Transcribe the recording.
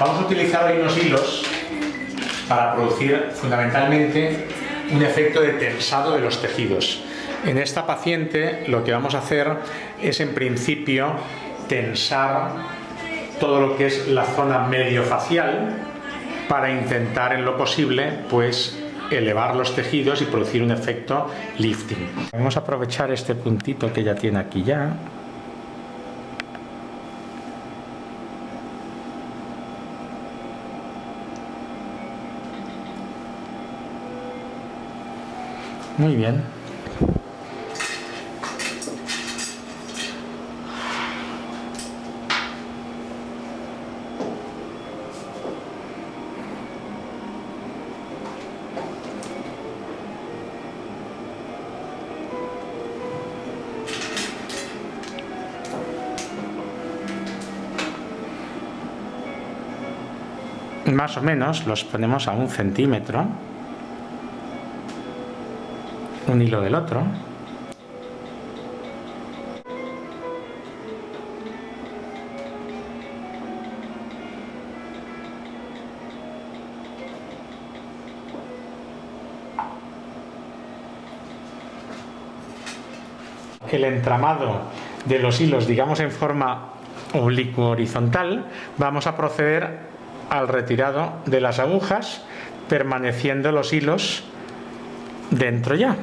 Vamos a utilizar hoy unos hilos para producir fundamentalmente un efecto de tensado de los tejidos. En esta paciente lo que vamos a hacer es en principio tensar todo lo que es la zona mediofacial para intentar en lo posible pues elevar los tejidos y producir un efecto lifting. Vamos a aprovechar este puntito que ya tiene aquí ya. Muy bien. Más o menos los ponemos a 1 centímetro, un hilo del otro. El entramado de los hilos, digamos en forma oblicuo-horizontal, vamos a proceder al retirado de las agujas, permaneciendo los hilos dentro ya.